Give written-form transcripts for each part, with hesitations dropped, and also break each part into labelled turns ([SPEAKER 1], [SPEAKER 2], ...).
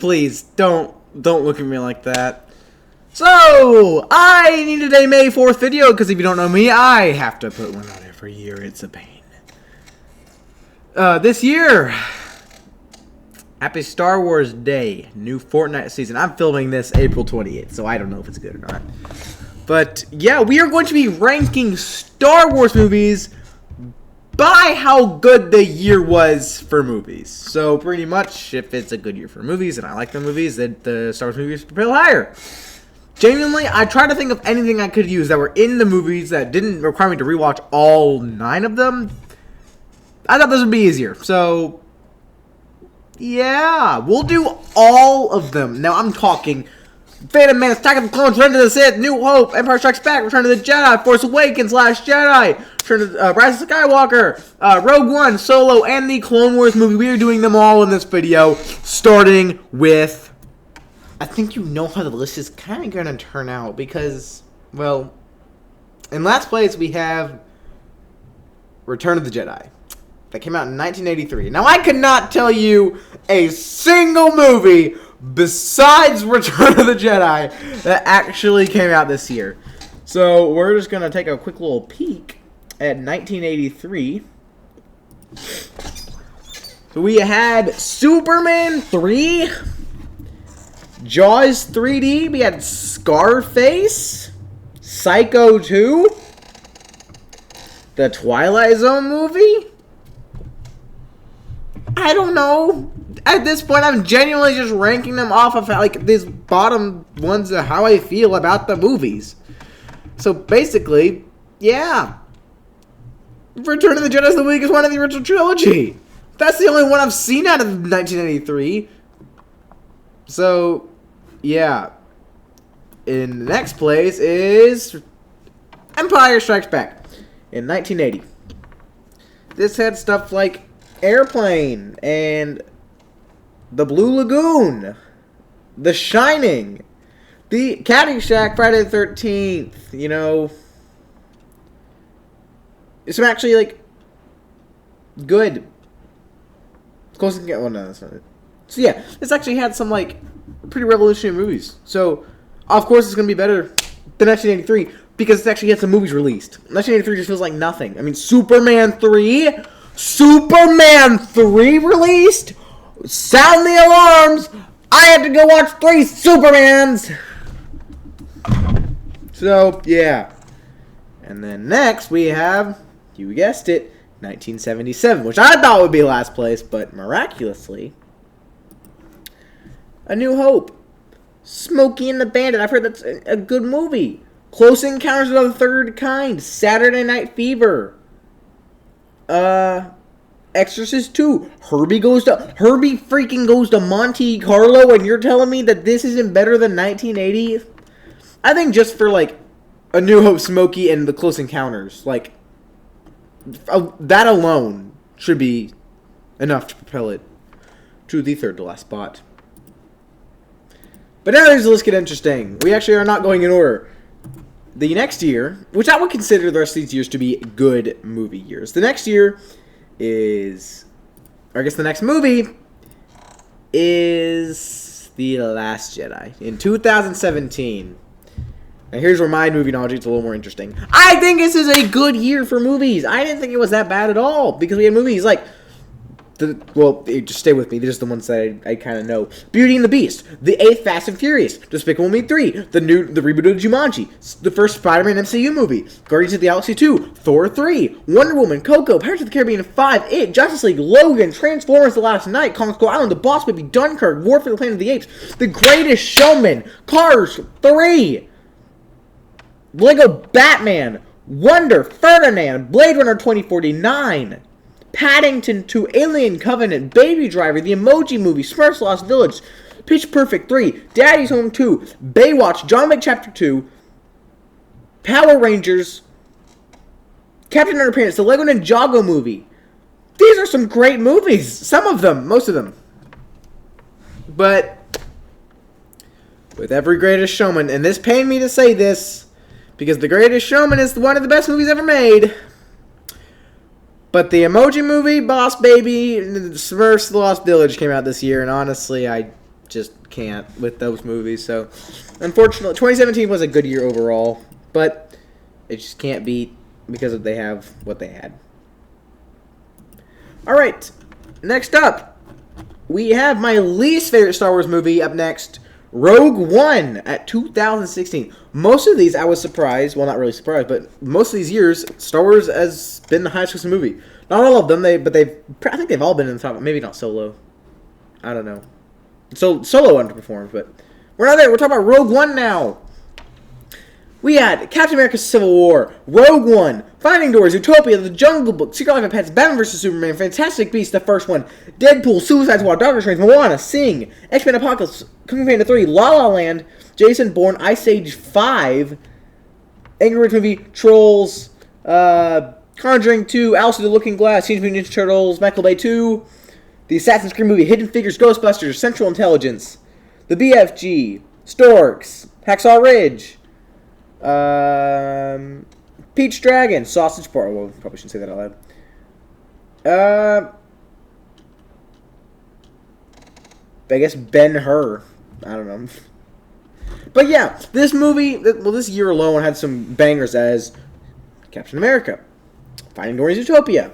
[SPEAKER 1] please, don't look at me like that. So, I needed a May 4th video, because if you don't know me, I have to put one out every year. It's a pain. This year, happy Star Wars Day, new Fortnite season. I'm filming this April 28th, so I don't know if it's good or not. But, yeah, we are going to be ranking Star Wars movies by how good the year was for movies. So, pretty much, if it's a good year for movies, and I like the movies, then the Star Wars movies propel higher. Genuinely, I tried to think of anything I could use that were in the movies that didn't require me to rewatch all 9 of them. I thought this would be easier. So, yeah, we'll do all of them. Now, I'm talking Phantom Menace, Attack of the Clones, Return of the Sith, New Hope, Empire Strikes Back, Return of the Jedi, Force Awakens, Last Jedi, Return of Rise of Skywalker, Rogue One, Solo, and the Clone Wars movie. We are doing them all in this video, starting with... I think you know how the list is kind of going to turn out because, well, in last place we have Return of the Jedi. That came out in 1983. Now, I could not tell you a single movie besides Return of the Jedi that actually came out this year. So, we're just going to take a quick little peek at 1983. So, we had Superman 3... Jaws 3D, we had Scarface, Psycho 2, the Twilight Zone movie. I don't know. At this point, I'm genuinely just ranking them off of like these bottom ones of how I feel about the movies. So basically, yeah. Return of the Jedi is the weakest one of the original trilogy. That's the only one I've seen out of 1983. So, yeah. In the next place is Empire Strikes Back in 1980. This had stuff like Airplane and The Blue Lagoon, The Shining, The Caddyshack, Friday the 13th, you know. Some actually, like, good. Close to get one. No, that's not it. So yeah, this actually had some like pretty revolutionary movies. So of course it's gonna be better than 1983 because it's actually had some movies released. 1983 just feels like nothing. I mean, Superman 3 released. Sound the alarms! I have to go watch 3 Supermans. So yeah, and then next we have, you guessed it, 1977, which I thought would be last place, but miraculously. A New Hope, Smokey and the Bandit. I've heard that's a good movie. Close Encounters of the Third Kind, Saturday Night Fever, Exorcist 2, Herbie freaking goes to Monte Carlo, and you're telling me that this isn't better than 1980? I think just for like A New Hope, Smokey, and the Close Encounters, like that alone should be enough to propel it to the third to last spot. But now the list get interesting. We actually are not going in order. The next year, which I would consider the rest of these years to be good movie years. The next year is, or I guess the next movie is The Last Jedi in 2017. Now here's where my movie knowledge gets a little more interesting. I think this is a good year for movies. I didn't think it was that bad at all because we had movies like just stay with me. These are the ones that I kind of know. Beauty and the Beast, the 8th Fast and Furious, Despicable Me 3, the reboot of Jumanji, the first Spider-Man MCU movie, Guardians of the Galaxy 2, Thor 3, Wonder Woman, Coco, Pirates of the Caribbean 5, It, Justice League, Logan, Transformers: The Last Night, Kong Skull Island, The Boss Baby, Dunkirk, War for the Planet of the Apes, The Greatest Showman, Cars 3, Lego Batman, Wonder, Ferdinand, Blade Runner 2049, Paddington 2, Alien Covenant, Baby Driver, The Emoji Movie, Smurfs Lost Village, Pitch Perfect 3, Daddy's Home 2, Baywatch, John Wick Chapter 2, Power Rangers, Captain Underpants, the Lego Ninjago movie. These are some great movies. Some of them, most of them. But with every Greatest Showman, and this pained me to say this, because The Greatest Showman is one of the best movies ever made. But the Emoji Movie, Boss Baby, and Smurfs: The Lost Village came out this year, and honestly, I just can't with those movies. So, unfortunately, 2017 was a good year overall, but it just can't beat because they have what they had. All right, next up, we have my least favorite Star Wars movie up next, Rogue One at 2016. Most of these I was surprised. Well, not really surprised, but most of these years, Star Wars has been the highest grossing movie. Not all of them, I think they've all been in the top. Maybe not Solo. I don't know. So Solo underperformed, but we're not there. We're talking about Rogue One now. We had Captain America: Civil War, Rogue One, Finding Doors, Utopia, The Jungle Book, Secret Life of Pets, Batman vs. Superman, Fantastic Beasts, the first one, Deadpool, Suicide Squad, Doctor Strange, Moana, Sing, X-Men Apocalypse, Kung Fu Panda 3, La La Land, Jason Bourne, Ice Age 5, Angry Birds movie, Trolls, Conjuring 2, Alice in the Looking Glass, Teenage Mutant Ninja Turtles, Michael Bay 2, the Assassin's Creed movie, Hidden Figures, Ghostbusters, Central Intelligence, The BFG, Storks, Hacksaw Ridge, Peach Dragon, Sausage Party. Well, probably shouldn't say that out loud. I guess Ben-Hur. I don't know. But yeah, this movie, this year alone had some bangers as Captain America, Finding Dory's Utopia,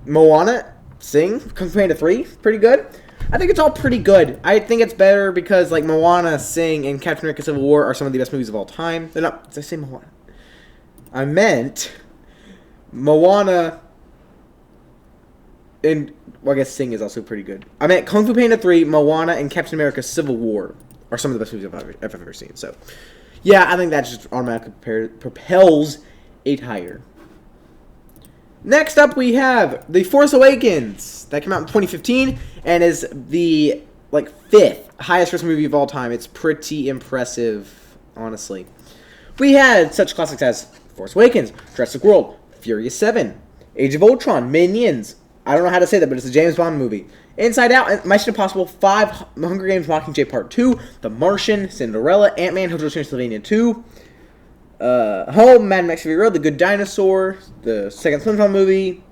[SPEAKER 1] Moana, Sing, Kung Fu Panda 3, pretty good. I think it's all pretty good. I think it's better because like Moana, Sing, and Captain America: Civil War are some of the best movies of all time. They're not. Did I say Moana? I meant Moana, and well, I guess Sing is also pretty good. I meant Kung Fu Panda 3, Moana, and Captain America: Civil War are some of the best movies I've ever seen. So, yeah, I think that just automatically propels it higher. Next up, we have The Force Awakens. That came out in 2015 and is the fifth highest grossing movie of all time. It's pretty impressive, honestly. We had such classics as Force Awakens, Jurassic World, Furious 7, Age of Ultron, Minions. I don't know how to say that, but it's a James Bond movie. Inside Out, Mission Impossible 5, Hunger Games: Mockingjay Part 2, The Martian, Cinderella, Ant-Man, Hotel Transylvania 2, Home, Mad Max Fury Road, The Good Dinosaur, the second SpongeBob movie,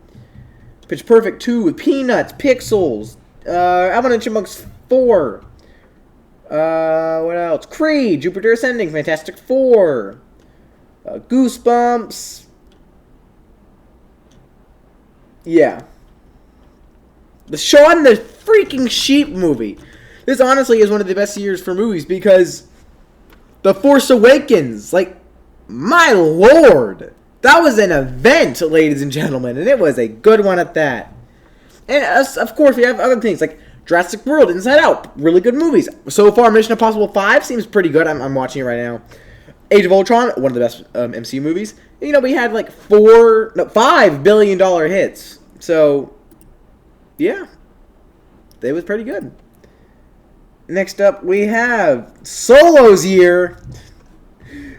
[SPEAKER 1] Pitch Perfect 2 with Peanuts, Pixels, Alvin and Chipmunks 4, what else? Creed, Jupiter Ascending, Fantastic Four, Goosebumps, yeah. The Shaun the freaking Sheep movie. This honestly is one of the best years for movies because The Force Awakens, my lord, that was an event, ladies and gentlemen, and it was a good one at that. And of course, we have other things like Jurassic World, Inside Out, really good movies. So far, Mission Impossible 5 seems pretty good. I'm watching it right now. Age of Ultron, one of the best MCU movies. And, we had $5 billion hits. So, yeah, it was pretty good. Next up, we have Solo's year.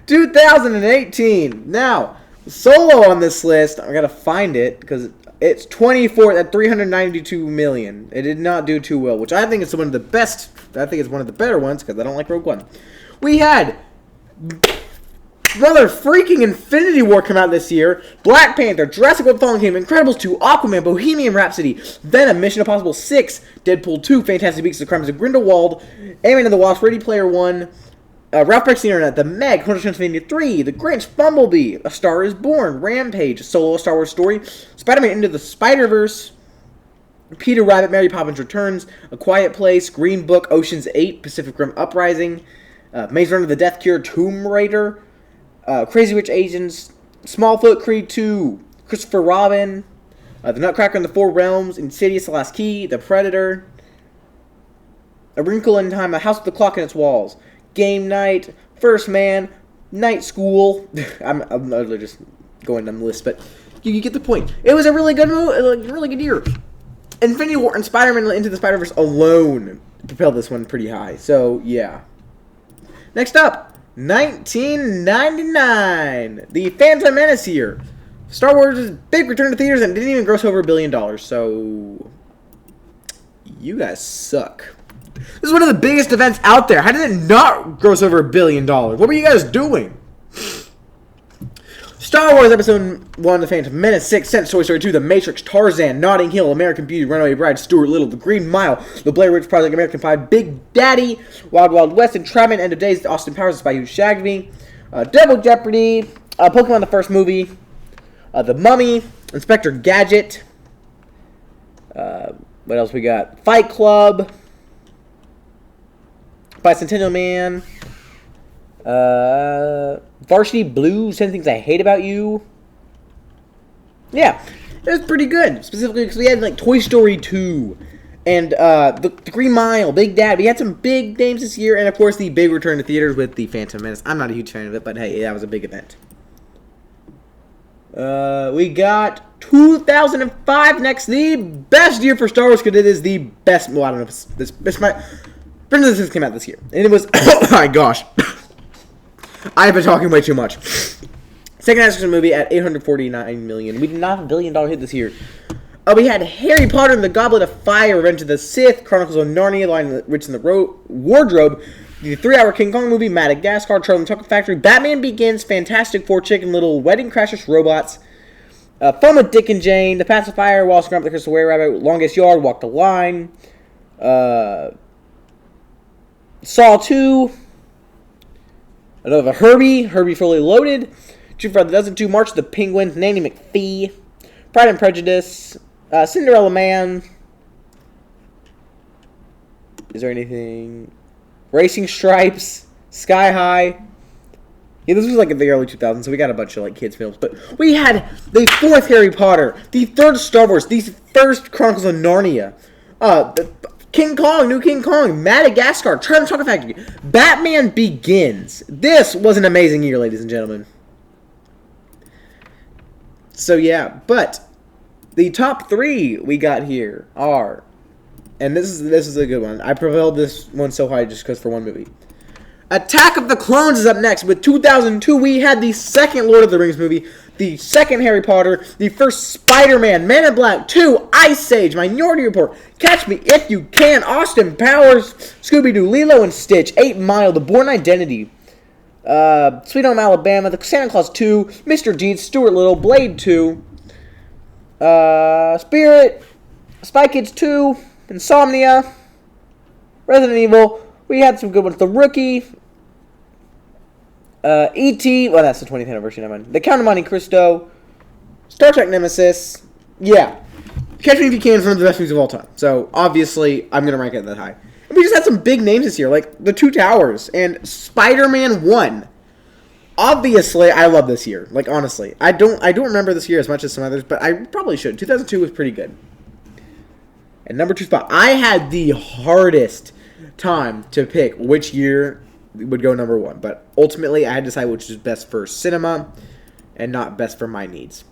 [SPEAKER 1] 2018. Now, Solo on this list, I gotta find it because it's 24 at 392 million. It did not do too well, which I think is one of the best. I think it's one of the better ones because I don't like Rogue One. We had brother freaking Infinity War come out this year. Black Panther, Jurassic World: Fallen Kingdom, Incredibles 2, Aquaman, Bohemian Rhapsody, Venom, Mission Impossible 6, Deadpool 2, Fantastic Beasts: The Crimes of Grindelwald, Ant-Man and the Wasp, Ready Player One, Ralph Breaks the Internet, The Meg, Hotel Transylvania 3, The Grinch, Bumblebee, A Star is Born, Rampage, Solo: A Star Wars Story, Spider-Man Into the Spider-Verse, Peter Rabbit, Mary Poppins Returns, A Quiet Place, Green Book, Ocean's 8, Pacific Rim Uprising, Maze Runner: The Death Cure, Tomb Raider, Crazy Rich Asians, Smallfoot, Creed 2, Christopher Robin, The Nutcracker in the Four Realms, Insidious: The Last Key, The Predator, A Wrinkle in Time, A House with the Clock in Its Walls, Game Night, First Man, Night School. I'm literally just going down the list, but you get the point. It was a really good movie, really good year. Infinity War and Spider-Man Into the Spider-Verse alone propelled this one pretty high. So, yeah. Next up, 1999. The Phantom Menace year. Star Wars' big return to theaters and didn't even gross over $1 billion. So, you guys suck. This is one of the biggest events out there. How did it not gross over $1 billion? What were you guys doing? Star Wars Episode 1, The Phantom Menace, Sixth Sense, Toy Story 2, The Matrix, Tarzan, Notting Hill, American Beauty, Runaway Bride, Stuart Little, The Green Mile, The Blair Witch Project, American Pie, Big Daddy, Wild Wild West, Entrapment, End of Days, Austin Powers, The Spy Who Shagged Me, Double Jeopardy, Pokemon the first movie, The Mummy, Inspector Gadget, what else we got? Fight Club, Bicentennial Man, Varsity Blues, 10 Things I Hate About You. Yeah, it was pretty good. Specifically because we had like Toy Story 2 and the Green Mile, Big Dad. We had some big names this year, and of course the big return to theaters with the Phantom Menace. I'm not a huge fan of it, but hey, that was a big event. We got 2005 next, the best year for Star Wars because it is the best. Well, I don't know if this might. Princess Resistance came out this year, and it was. Oh my gosh. I've been talking way too much. Second highest movie at $849 million. We did not have a $1 billion hit this year. We had Harry Potter and the Goblet of Fire, Revenge of the Sith, Chronicles of Narnia, The Lion, the Witch, and the Wardrobe, the 3-hour King Kong movie, Madagascar, Charlie and the Chocolate Factory, Batman Begins, Fantastic Four, Chicken Little, Wedding Crashers, Robots, Fun with Dick and Jane, The Pacifier, Wallace and Gromit, The Crystal Were-Rabbit, Longest Yard, Walk the Line, Saw 2, another Herbie Fully Loaded, True for the Dozen 2, March of the Penguins, Nanny McPhee, Pride and Prejudice, Cinderella Man. Is there anything? Racing Stripes, Sky High. Yeah, this was like in the early 2000s, so we got a bunch of like kids films. But we had the 4th Harry Potter, the 3rd Star Wars, the 1st Chronicles of Narnia, King Kong, New King Kong, Madagascar, Charlie and the Chocolate Factory, Batman Begins. This was an amazing year, ladies and gentlemen. So yeah, but the top 3 we got here are, and this is a good one. I prevailed this one so high just because for one movie. Attack of the Clones is up next. With 2002, we had the 2nd Lord of the Rings movie, the 2nd Harry Potter, the 1st Spider-Man, Man in Black 2, Ice Age, Minority Report, Catch Me If You Can, Austin Powers, Scooby-Doo, Lilo and Stitch, 8 Mile, The Bourne Identity, Sweet Home Alabama, The Santa Claus 2, Mr. Deeds, Stuart Little, Blade 2, Spirit, Spy Kids 2, Insomnia, Resident Evil. We had some good ones. The Rookie, E.T., well, that's the 20th anniversary, never mind. The Count of Monte Cristo, Star Trek Nemesis. Yeah. Catch Me If You Can is one of the best movies of all time. So, obviously, I'm going to rank it that high. And we just had some big names this year, like The Two Towers and Spider-Man 1. Obviously, I love this year. Like, honestly. I don't remember this year as much as some others, but I probably should. 2002 was pretty good. And number 2 spot. I had the hardest time to pick which year would go number 1, but ultimately I had to decide which is best for cinema and not best for my needs.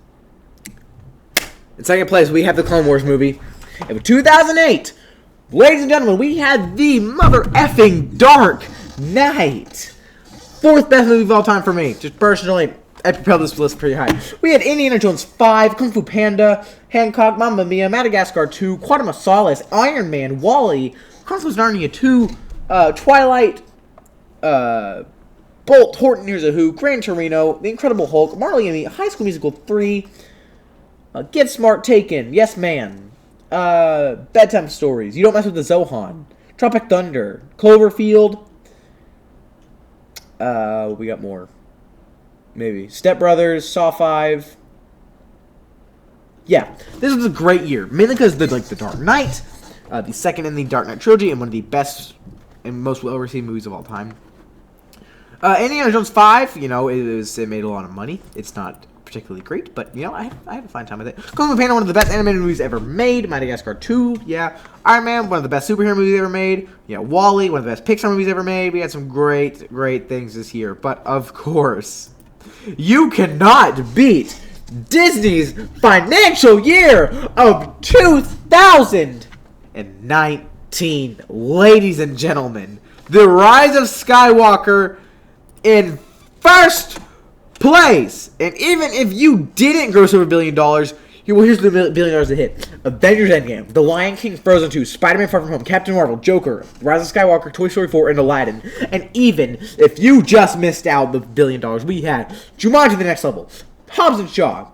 [SPEAKER 1] In second place, we have the Clone Wars movie. And with 2008, ladies and gentlemen, we had the mother effing Dark Knight. 4th best movie of all time for me. Just personally, I propelled this list pretty high. We had Indiana Jones 5, Kung Fu Panda, Hancock, Mamma Mia, Madagascar 2, Quantum of Solace, Iron Man, WALL-E, Chronicles of Narnia 2, Twilight, Bolt, Horton Hears a Who, Gran Torino, The Incredible Hulk, Marley and Me, High School Musical 3, Get Smart, Taken, Yes Man, Bedtime Stories, You Don't Mess with the Zohan, Tropic Thunder, Cloverfield, we got more, maybe, Step Brothers, Saw 5. Yeah, this was a great year, mainly because the Dark Knight, the 2nd in the Dark Knight trilogy, and one of the best and most well-received movies of all time. Indiana Jones 5, you know, it made a lot of money. It's not particularly great, but, you know, I have a fine time with it. Kung Fu Panda, one of the best animated movies ever made. Madagascar 2, yeah. Iron Man, one of the best superhero movies ever made. Yeah, WALL-E, one of the best Pixar movies ever made. We had some great things this year. But, of course, you cannot beat Disney's financial year of 2019. Ladies and gentlemen, The Rise of Skywalker in 1st place. And even if you didn't gross over $1 billion, here's the $1 billion that hit. Avengers Endgame, The Lion King, Frozen 2, Spider-Man Far From Home, Captain Marvel, Joker, Rise of Skywalker, Toy Story 4, and Aladdin. And even if you just missed out the $1 billion, we had Jumanji: The Next Level, Hobbs and Shaw,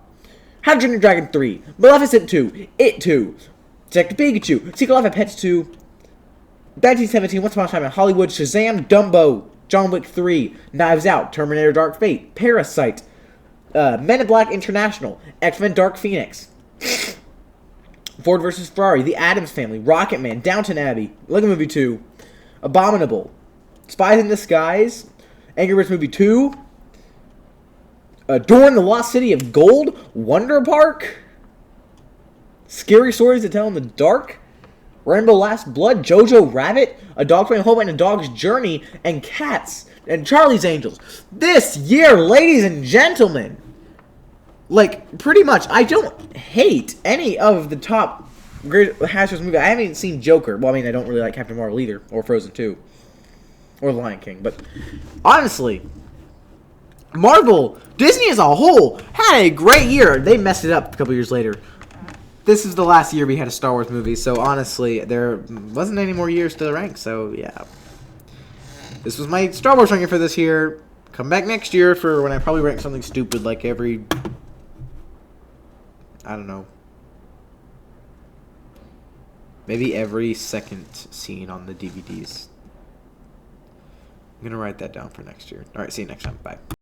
[SPEAKER 1] How to Train Your Dragon 3, Maleficent 2, It 2, Detective Pikachu, Secret Life of Pets 2, 1917, Once Upon a Time in Hollywood, Shazam, Dumbo, John Wick 3, Knives Out, Terminator Dark Fate, Parasite, Men in Black International, X-Men Dark Phoenix, Ford vs. Ferrari, The Addams Family, Rocketman, Downton Abbey, Lego Movie 2, Abominable, Spies in Disguise, Angry Birds Movie 2, Dora and the Lost City of Gold, Wonder Park, Scary Stories to Tell in the Dark, Rainbow Last Blood, Jojo Rabbit, A Dog Playing Home and a Dog's Journey, and Cats, and Charlie's Angels. This year, ladies and gentlemen, like, pretty much, I don't hate any of the top great Hasbro's movies. I haven't seen Joker. Well, I mean, I don't really like Captain Marvel either, or Frozen 2, or The Lion King. But, honestly, Marvel, Disney as a whole, had a great year. They messed it up a couple years later. This is the last year we had a Star Wars movie, so honestly, there wasn't any more years to rank, so yeah. This was my Star Wars ranking for this year. Come back next year for when I probably rank something stupid like every... I don't know. Maybe every second scene on the DVDs. I'm going to write that down for next year. Alright, see you next time. Bye.